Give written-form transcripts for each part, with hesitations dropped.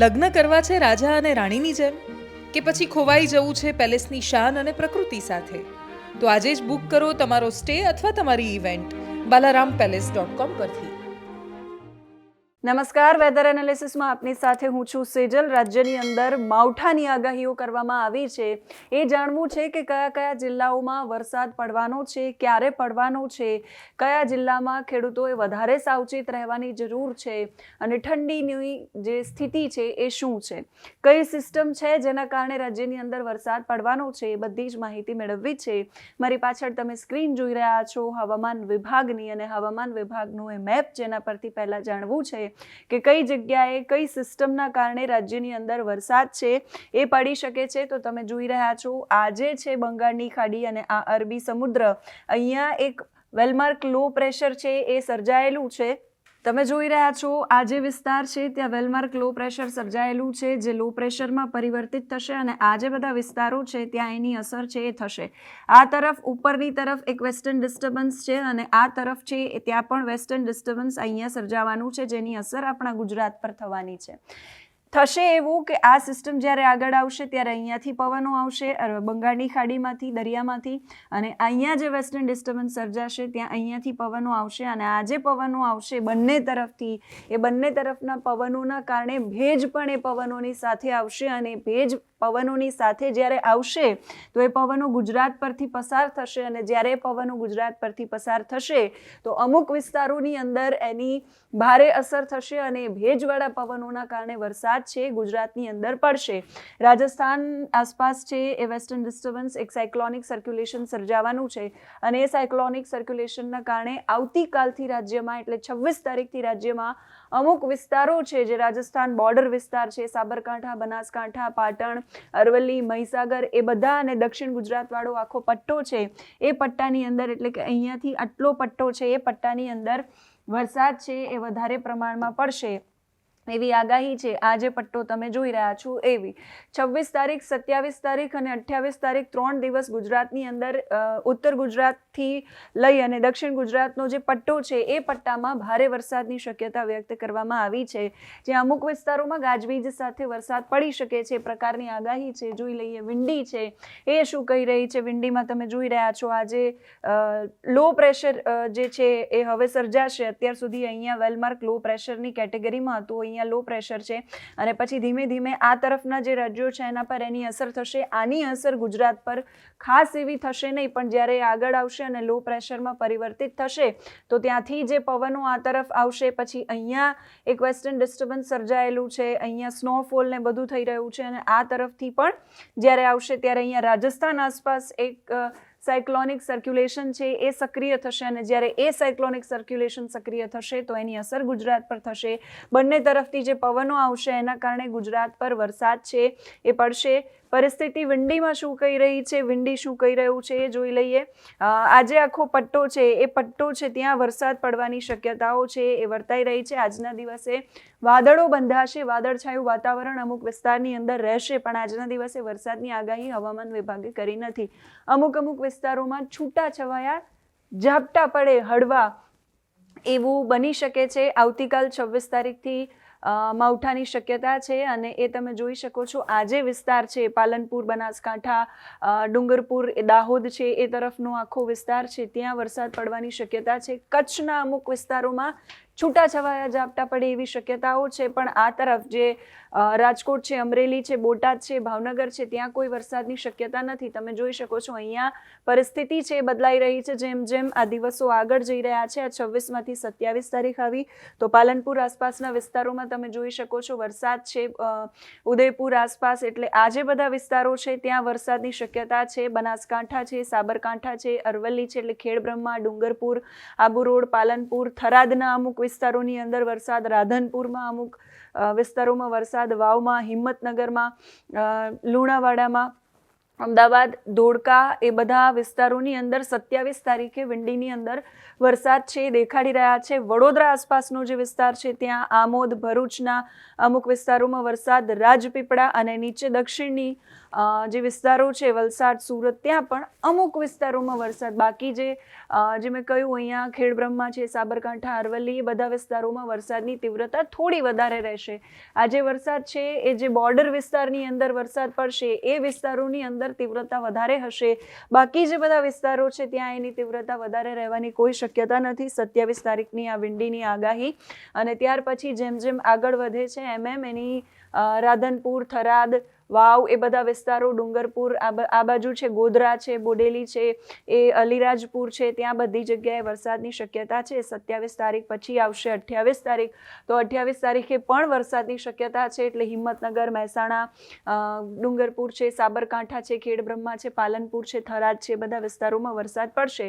લગ્ન કરવા છે રાજા અને રાણીની જેમ, કે પછી ખોવાઈ જવું છે પેલેસની શાન અને પ્રકૃતિ સાથે? તો આજે જ બુક કરો તમારો સ્ટે અથવા તમારી ઇવેન્ટ balarampalace.com પરથી. નમસ્કાર, વેધર એનાલિસિસમાં આપની સાથે હું છું સેજલ. રાજ્યની અંદર માવઠાની આગાહીઓ કરવામાં આવી છે. એ જાણવું છે કે કયા કયા જિલ્લાઓમાં વરસાદ પડવાનો છે, ક્યારે પડવાનો છે, કયા જિલ્લામાં ખેડૂતોએ વધારે સાવચેત રહેવાની જરૂર છે, અને ઠંડીની જે સ્થિતિ છે એ શું છે, કઈ સિસ્ટમ છે જેના કારણે રાજ્યની અંદર વરસાદ પડવાનો છે, એ બધી જ માહિતી મેળવવી છે. મારી પાછળ તમે સ્ક્રીન જોઈ રહ્યા છો હવામાન વિભાગની, અને હવામાન વિભાગનું એ મેપ જેના પરથી પહેલાં જાણવું છે કે કઈ જગ્યાએ કઈ સિસ્ટમના કારણે રાજ્યની અંદર વરસાદ છે એ પડી શકે છે. તો તમે જોઈ રહ્યા છો આજે છે બંગાળની ખાડી અને આ અરબી સમુદ્ર, અહીંયા એક વેલમાર્ક લો પ્રેશર છે એ સર્જાયેલું છે. તમે જોઈ રહ્યા છો આ જે વિસ્તાર છે ત્યાં વેલમાર્ક લો પ્રેશર સર્જાયેલું છે, જે લો પ્રેશરમાં પરિવર્તિત થશે અને આ જે બધા વિસ્તારો છે ત્યાં એની અસર છે એ થશે. આ તરફ ઉપરની તરફ એક વેસ્ટર્ન ડિસ્ટર્બન્સ છે અને આ તરફ છે ત્યાં પણ વેસ્ટર્ન ડિસ્ટર્બન્સ અહીંયા સર્જાવાનું છે, જેની અસર આપણા ગુજરાત પર થવાની છે. થશે એવું કે આ સિસ્ટમ જ્યારે આગળ આવશે ત્યારે અહીંયાથી પવનો આવશે બંગાળની ખાડીમાંથી, દરિયામાંથી, અને અહીંયા જે વેસ્ટર્ન ડિસ્ટર્બન્સ સર્જાશે ત્યાં અહીંયાથી પવનો આવશે, અને આ જે પવનો આવશે બંને તરફથી, એ બંને તરફના પવનોના કારણે ભેજ પણ એ પવનોની સાથે આવશે, અને ભેજ પવનોની સાથે જ્યારે આવશે તો એ પવનો ગુજરાત પરથી પસાર થશે, અને જ્યારે પવનો ગુજરાત પરથી પસાર થશે તો અમુક વિસ્તારોની અંદર એની ભારે અસર થશે, અને ભેજવાળા પવનોના કારણે વરસાદ છે ગુજરાતની અંદર પડશે. રાજસ્થાન આસપાસ છે એ વેસ્ટર્ન ડિસ્ટર્બન્સ એક સાયક્લોનિક સર્ક્યુલેશન સર્જાવાનું છે, અને એ સાયક્લોનિક સર્ક્યુલેશનના કારણે આવતીકાલથી રાજ્યમાં, એટલે 26 તારીખથી રાજ્યમાં અમુક વિસ્તારો છે જે રાજસ્થાન બોર્ડર વિસ્તાર છે, સાબરકાંઠા, બનાસકાંઠા, પાટણ, અરવલ્લી, મહીસાગર, એ બધા, અને દક્ષિણ ગુજરાતવાળો આખો પટ્ટો છે એ પટ્ટાની અંદર, એટલે કે અહીંયાથી આટલો પટ્ટો છે એ પટ્ટાની અંદર વરસાદ છે એ વધારે પ્રમાણમાં પડશે એવી આગાહી છે. આ જે પટ્ટો તમે જોઈ રહ્યા છો એવી 26 તારીખ, 27 તારીખ અને 28 તારીખ 3 દિવસ ગુજરાતની અંદર ઉત્તર ગુજરાતથી લઈ અને દક્ષિણ ગુજરાતનો જે પટ્ટો છે એ પટ્ટામાં ભારે વરસાદની શક્યતા વ્યક્ત કરવામાં આવી છે, જ્યાં અમુક વિસ્તારોમાં ગાજવીજ સાથે વરસાદ પડી શકે છે પ્રકારની આગાહી છે. જોઈ લઈએ વિંડી છે એ શું કહી રહી છે. વિંડીમાં તમે જોઈ રહ્યા છો આજે લો પ્રેશર જે છે એ હવે સર્જાશે. અત્યાર સુધી અહીંયા વેલમાર્ક લો પ્રેશરની કેટેગરીમાં હતું, અહીંયા લો પ્રેશર છે, અને પછી ધીમે ધીમે આ તરફના જે રાજ્યો છે એના પર એની અસર થશે. આની અસર ગુજરાત પર ખાસ એવી થશે નહીં, પણ જ્યારે આગળ આવશે અને લો પ્રેશરમાં પરિવર્તિત થશે તો ત્યાંથી જે પવનો આ તરફ આવશે, પછી અહીંયા એક વેસ્ટર્ન ડિસ્ટર્બન્સ સર્જાયેલું છે, અહીંયા સ્નોફોલ ને બધું થઈ રહ્યું છે, અને આ તરફથી પણ જ્યારે આવશે ત્યારે અહીંયા રાજસ્થાન આસપાસ એક સાયક્લોનિક સર્ક્યુલેશન છે એ સક્રિય થશે, અને જ્યારે એ સાયક્લોનિક સર્ક્યુલેશન સક્રિય થશે તો એની અસર ગુજરાત પર થશે. બંને તરફથી જે પવનો આવશે એના કારણે ગુજરાત પર વરસાદ છે એ પડશે. પરિસ્થિતિ વિંડીમાં શું કહી રહી છે, વિંડી શું કહી રહ્યું છે એ જોઈ લઈએ. આજે આખો પટ્ટો છે એ પટ્ટો છે ત્યાં વરસાદ પડવાની શક્યતાઓ છે એ વર્તાઈ રહી છે. આજના દિવસે વાદળો બંધાશે, વાદળછાયું વાતાવરણ અમુક વિસ્તારની અંદર રહેશે, પણ આજના દિવસે વરસાદની આગાહી હવામાન વિભાગે કરી નથી. અમુક વિસ્તારોમાં છૂટા છવાયા ઝાપટા પડે હળવા એવું બની શકે છે. આવતીકાલ 26 તારીખથી માવઠાની શક્યતા છે, અને એ તમે જોઈ શકો છો. આ જે વિસ્તાર છે પાલનપુર, બનાસકાંઠા, ડુંગરપુર, દાહોદ છે એ તરફનો આખો વિસ્તાર છે ત્યાં વરસાદ પડવાની શક્યતા છે. કચ્છના અમુક વિસ્તારોમાં છૂટાછવાયા ઝાપટા પડે એવી શક્યતાઓ છે, પણ આ તરફ જે રાજકોટ છે, અમરેલી છે, બોટાદ છે, ભાવનગર છે ત્યાં કોઈ વરસાદની શક્યતા નથી. તમે જોઈ શકો છો અહીંયા પરિસ્થિતિ છે બદલાઈ રહી છે જેમ જેમ આ દિવસો આગળ જઈ રહ્યા છે. આ 26માંથી 27 તારીખ આવી તો પાલનપુર આસપાસના વિસ્તારોમાં તમે જોઈ શકો છો વરસાદ છે. ઉદયપુર આસપાસ, એટલે આ જે બધા વિસ્તારો છે ત્યાં વરસાદની શક્યતા છે. બનાસકાંઠા છે, સાબરકાંઠા છે, અરવલ્લી છે, એટલે ખેડબ્રહ્મા, ડુંગરપુર, આબુ રોડ, પાલનપુર, થરાદના અમુક વિસ્તારોની અંદર વરસાદ, રાધનપુરમાં અમુક વિસ્તારોમાં વરસાદ, વાવમાં, હિંમતનગરમાં, લુણાવાડામાં, અમદાવાદ, ધોળકા એ બધા વિસ્તારોની અંદર 27 તારીખે વિંડીની અંદર વરસાદ છે એ દેખાડી રહ્યા છે. વડોદરા આસપાસનો જે વિસ્તાર છે ત્યાં આમોદ, ભરૂચના અમુક વિસ્તારોમાં વરસાદ, રાજપીપળા અને નીચે દક્ષિણની જે વિસ્તારો છે વલસાડ, સુરત, ત્યાં પણ અમુક વિસ્તારોમાં વરસાદ. બાકી જે મેં કહ્યું અહીંયા ખેડબ્રહ્મા છે, સાબરકાંઠા, અરવલ્લી એ બધા વિસ્તારોમાં વરસાદની તીવ્રતા થોડી વધારે રહેશે. આજે વરસાદ છે એ જે બોર્ડર વિસ્તારની અંદર વરસાદ પડશે એ વિસ્તારોની અંદર તીવ્રતા વધારે હશે. બાકી જે બધા વિસ્તારો છે ત્યાં એની તીવ્રતા વધારે રહેવાની કોઈ શક્યતા નથી. 27 તારીખની આ વિંડીની આગાહી. અને ત્યાર પછી જેમ જેમ આગળ વધે છે એમ એની રાધનપુર, થરાદ, વાવ એ બધા વિસ્તારો, ડુંગરપુર આ બાજુ છે, ગોધરા છે, બોડેલી છે, એ અલીરાજપુર છે, ત્યાં બધી જગ્યાએ વરસાદની શક્યતા છે. 27 તારીખ પછી આવશે 28 તારીખ. તો 28 તારીખે પણ વરસાદની શક્યતા છે. એટલે હિંમતનગર, મહેસાણા, ડુંગરપુર છે, સાબરકાંઠા છે, ખેડબ્રહ્મા છે, પાલનપુર છે, થરાદ છે, બધા વિસ્તારોમાં વરસાદ પડશે.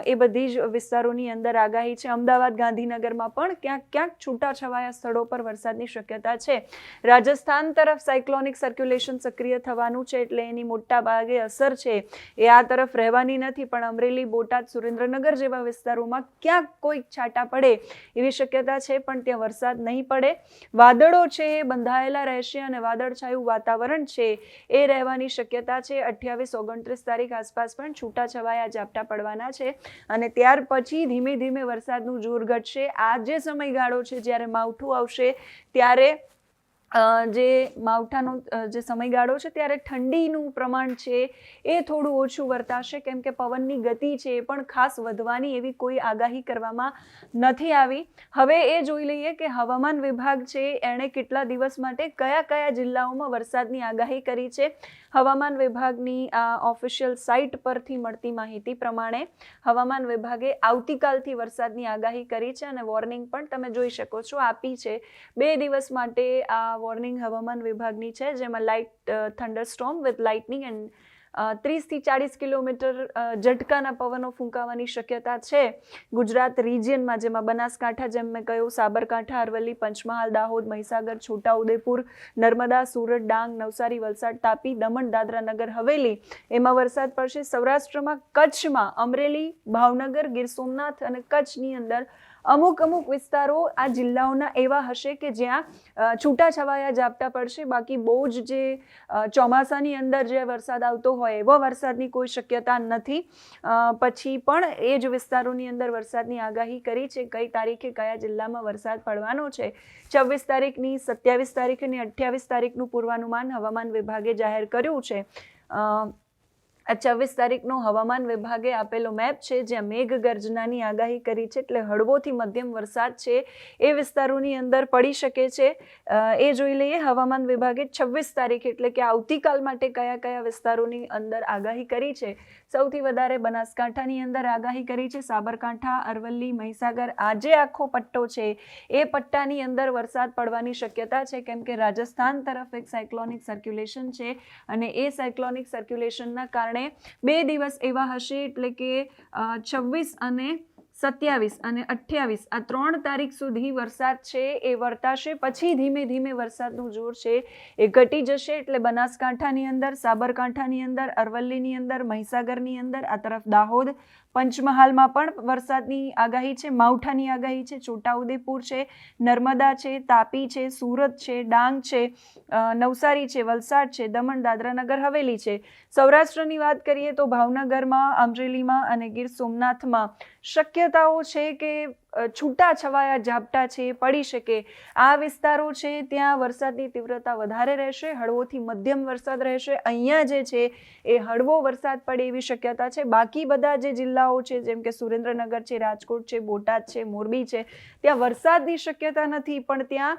એ બધી જ વિસ્તારોની અંદર આગાહી છે. અમદાવાદ, ગાંધીનગરમાં પણ ક્યાંક ક્યાંક છૂટાછવાયા સ્થળો પર વરસાદની શક્યતા છે. રાજસ્થાન તરફ સાયક્લોનિક સર્ક્યુલેશન સક્રિય થવાનું છે એટલે એની મોટા ભાગે અસર છે એ આ તરફ રહેવાની નથી. પણ અમરેલી, બોટાદ, સુરેન્દ્રનગર જેવા વિસ્તારોમાં ક્યાંક કોઈક છાંટા પડે એવી શક્યતા છે, પણ ત્યાં વરસાદ નહીં પડે. વાદળો છે એ બંધાયેલા રહેશે અને વાદળછાયું વાતાવરણ છે એ રહેવાની શક્યતા છે. 28, 29 તારીખ આસપાસ પણ છૂટાછવાયા ઝાપટા પડવાના છે અને ત્યાર પછી ધીમે ધીમે વરસાદનું જોર ઘટશે. આ જે સમયગાળો છે જ્યારે માવઠું આવશે ત્યારે જે માવઠાનો જે સમયગાળો છે ત્યારે ઠંડીનું પ્રમાણ છે એ થોડું ઓછું વર્તાશે, કેમ કે પવનની ગતિ છે એ પણ ખાસ વધવાની એવી કોઈ આગાહી કરવામાં નથી આવી. હવે એ જોઈ લઈએ કે હવામાન વિભાગ છે એણે કેટલા દિવસ માટે કયા કયા જિલ્લાઓમાં વરસાદની આગાહી કરી છે. હવામાન વિભાગની આ ઓફિશિયલ સાઇટ પરથી મળતી માહિતી પ્રમાણે હવામાન વિભાગે આવતીકાલથી વરસાદની આગાહી કરી છે અને વોર્નિંગ પણ તમે જોઈ શકો છો આપી છે. 2 દિવસ માટે આ વોર્નિંગ હવામાન વિભાગની છે, જેમાં light thunderstorm with lightning and 30 થી 40 કિલોમીટર ઝટકાના પવનો ફૂંકાવાની શક્યતા છે ગુજરાત રિજિયનમાં, જેમાં બનાસકાંઠા, જેમ મેં કહ્યું, સાબરકાંઠા, અરવલ્લી, પંચમહાલ, દાહોદ, મહીસાગર, છોટાઉદેપુર, નર્મદા, સુરત, ડાંગ, નવસારી, વલસાડ, તાપી, દમણ, દાદરા, નગર હવેલી એમાં વરસાદ પડશે. સૌરાષ્ટ્રમાં, કચ્છમાં, અમરેલી, ભાવનગર, ગીર સોમનાથ અને કચ્છની અંદર અમુક વિસ્તારો આ જિલ્લાઓના એવા હશે કે જ્યાં છૂટાછવાયા ઝાપટા પડશે. બાકી બહુ જ જે ચોમાસાની અંદર જે વરસાદ આવતો હોય એવો વરસાદની કોઈ શક્યતા નથી. પછી પણ એ જ વિસ્તારોની અંદર વરસાદની આગાહી કરી છે. કઈ તારીખે કયા જિલ્લામાં વરસાદ પડવાનો છે 26 તારીખની, 27 તારીખ અને 28 તારીખનું પૂર્વાનુમાન હવામાન વિભાગે જાહેર કર્યું છે. આ 26 તારીખનો હવામાન વિભાગે આપેલો મેપ છે જ્યાં મેઘગર્જનાની આગાહી કરી છે, એટલે હળવોથી મધ્યમ વરસાદ છે એ વિસ્તારોની અંદર પડી શકે છે. એ જોઈ લઈએ હવામાન વિભાગે 26 તારીખ એટલે કે આવતીકાલ માટે કયા કયા વિસ્તારોની અંદર આગાહી કરી છે. સૌથી વધારે બનાસકાંઠાની અંદર આગાહી કરી છે. સાબરકાંઠા, અરવલ્લી, મહીસાગર, આ જે આખો પટ્ટો છે એ પટ્ટાની અંદર વરસાદ પડવાની શક્યતા છે, કેમ કે રાજસ્થાન તરફ એક સાયક્લોનિક સર્ક્યુલેશન છે અને એ સાયક્લોનિક સર્ક્યુલેશનના કારણે 2 દિવસ એવા હશે, એટલે કે 26 અને 27 અને 28 આ 3 તારીખ સુધી વરસાદ છે એ વર્તાશે. પછી ધીમે ધીમે વરસાદનું જોર છે એ ઘટી જશે. એટલે બનાસકાંઠાની અંદર, સાબરકાંઠાની અંદર, અરવલ્લીની અંદર, મહીસાગરની અંદર, આ તરફ દાહોદ, પંચમહાલમાં પણ વરસાદની આગાહી છે, માવઠાની આગાહી છે, છોટાઉદેપુર છે, નર્મદા છે, તાપી છે, સુરત છે, ડાંગ છે, નવસારી છે, વલસાડ છે, દમણ, દાદરા, નગર હવેલી છે. સૌરાષ્ટ્રની વાત કરીએ તો ભાવનગરમાં, અમરેલીમાં અને ગીર સોમનાથમાં શક્યતાઓ છે કે છૂટા છવાયા ઝાપટા છે પડી શકે. આ વિસ્તારો છે ત્યાં વરસાદની તીવ્રતા વધારે રહેશે, હળવોથી મધ્યમ વરસાદ રહેશે. અહીંયા જે છે એ હળવો વરસાદ પડે એવી શક્યતા છે. બાકી બધા જે જિલ્લાઓ છે જેમ કે સુરેન્દ્રનગર છે, રાજકોટ છે, બોટાદ છે, મોરબી છે, ત્યાં વરસાદની શક્યતા નથી, પણ ત્યાં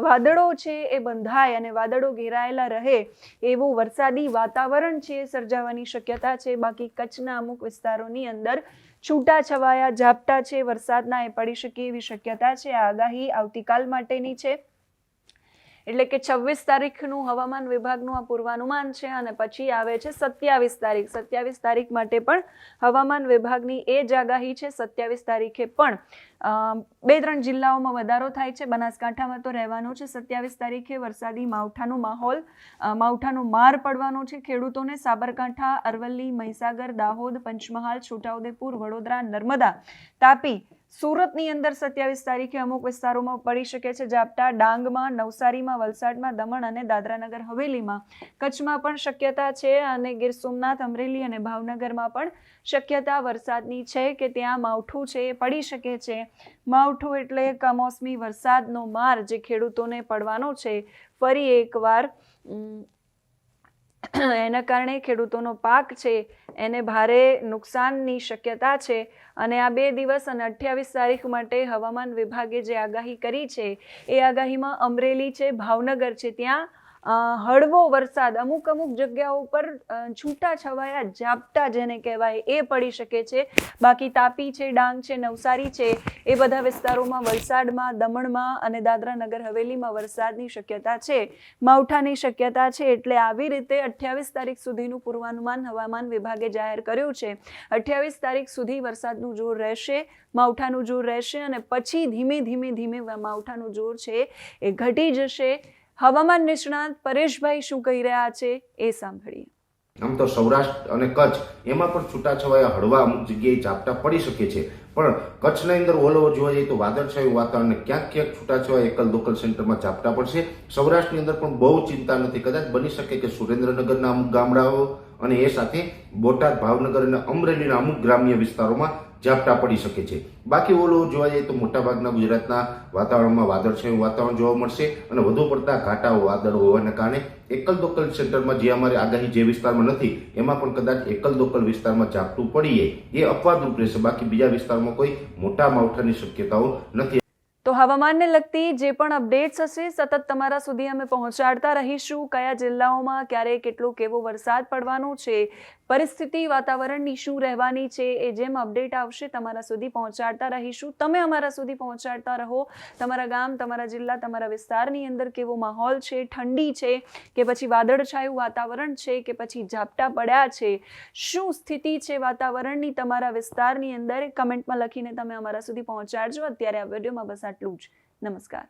વાદળો છે એ બંધાય અને વાદળો ઘેરાયેલા રહે એવું વરસાદી વાતાવરણ છે એ સર્જાવાની શક્યતા છે. બાકી કચ્છના અમુક વિસ્તારોની અંદર છૂટા છવાયા ઝાપટા છે વરસાદના એ પડી શકે એવી શક્યતા છે. આ આગાહી આવતીકાલ માટેની છે. એટલે કે 26 તારીખનું હવામાન વિભાગનું આ પૂર્વાનુમાન છે અને પછી આવે છે 27 તારીખ. 27 તારીખ માટે પણ હવામાન વિભાગની એ જ આગાહી છે. 27 તારીખે પણ 2-3 જિલ્લાઓમાં વધારો થાય છે. બનાસકાંઠામાં તો રહેવાનો છે. 27 તારીખે વરસાદી માવઠાનું માહોલ, માવઠાનો માર પડવાનો છે ખેડૂતોને. સાબરકાંઠા, અરવલ્લી, મહીસાગર, દાહોદ, પંચમહાલ, છોટાઉદેપુર, વડોદરા, નર્મદા, તાપી, સુરતની અંદર 27 તારીખે અમુક વિસ્તારોમાં પડી શકે છે ઝાપટા. ડાંગમાં, નવસારીમાં, વલસાડમાં, દમણ અને દાદરાનગર હવેલીમાં, કચ્છમાં પણ શક્યતા છે અને ગીર સોમનાથ, અમરેલી અને ભાવનગરમાં પણ શક્યતા વરસાદની છે કે ત્યાં માવઠું છે એ પડી શકે છે. માવઠું એટલે કમોસમી વરસાદનો માર જે ખેડૂતોને પડવાનો છે ફરી એકવાર. એના કારણે ખેડૂતોનો પાક છે એને ભારે નુકસાનની શક્યતા છે. અને આ 2 દિવસ અને 28 તારીખ માટે હવામાન વિભાગે જે આગાહી કરી છે એ આગાહીમાં અમરેલી છે, ભાવનગર છે, ત્યાં હળવો વરસાદ, અમુક જગ્યાઓ પર છૂટા છવાયા ઝાપટા જેને કહેવાય એ પડી શકે છે. બાકી તાપી છે, ડાંગ છે, નવસારી છે, એ બધા વિસ્તારોમાં, વલસાડમાં, દમણમાં અને દાદરા નગર હવેલીમાં વરસાદની શક્યતા છે, માવઠાની શક્યતા છે. એટલે આવી રીતે 28 તારીખ સુધીનું પૂર્વાનુમાન હવામાન વિભાગે જાહેર કર્યું છે. 28 તારીખ સુધી વરસાદનું જોર રહેશે, માવઠાનું જોર રહેશે અને પછી ધીમે માવઠાનું જોર છે એ ઘટી જશે. હવામાન નિષ્ણાત પરેશભાઈ શું કહી રહ્યા છે એ સાંભળીએ. આમ તો સૌરાષ્ટ્ર અને કચ્છ એમાં પણ છૂટાછવાયા હળવા અમુક જગ્યાએ ઝાપટા પડી શકે છે, પણ કચ્છની અંદર ઓલ ઓવર જોવા જઈએ તો વાદળછાયું વાતાવરણ, ક્યાંક છૂટાછવાયા એકલ દોકલ સેન્ટરમાં ઝાપટા પડશે. સૌરાષ્ટ્રની અંદર પણ બહુ ચિંતા નથી. કદાચ બની શકે કે સુરેન્દ્રનગરના અમુક ગામડાઓ અને એ સાથે બોટાદ, ભાવનગર અને અમરેલીના અમુક ગ્રામ્ય વિસ્તારોમાં ઝાપટા પડી શકે છે. બાકી ઓલ ઓવર જોવા જઈએ તો મોટાભાગના ગુજરાતના વાતાવરણમાં વાદળછાયું વાતાવરણ જોવા મળશે અને વધુ પડતા ઘાટાઓ વાદળો હોવાને કારણે એકલ દોકલ સેન્ટરમાં જે અમારી આગાહી જે વિસ્તારમાં નથી એમાં પણ કદાચ એકલ દોકલ વિસ્તારમાં ઝાપટું પડી જાય એ અપવાદરૂપ રહેશે. બાકી બીજા વિસ્તારમાં કોઈ મોટા માવઠાની શક્યતાઓ નથી. તો હવામાનને લગતી જે પણ અપડેટ્સ હશે સતત તમારા સુધી અમે પહોંચાડતા રહીશું. કયા જિલ્લાઓમાં ક્યારે કેટલો કેવો વરસાદ પડવાનો છે, પરિસ્થિતિ વાતાવરણની શું રહેવાની છે, એ જેમ અપડેટ આવશે તમારા સુધી પહોંચાડતા રહીશું. તમે અમારા સુધી પહોંચાડતા રહો. તમારા ગામ, તમારા જિલ્લા, તમારા વિસ્તારની અંદર કેવો માહોલ છે, ઠંડી છે કે પછી વાદળછાયું વાતાવરણ છે કે પછી ઝાપટા પડ્યા છે, શું સ્થિતિ છે વાતાવરણની તમારા વિસ્તારની અંદર, કમેન્ટમાં લખીને તમે અમારા સુધી પહોંચાડજો. અત્યારે આ વિડીયોમાં બસ આટલું જ. નમસ્કાર.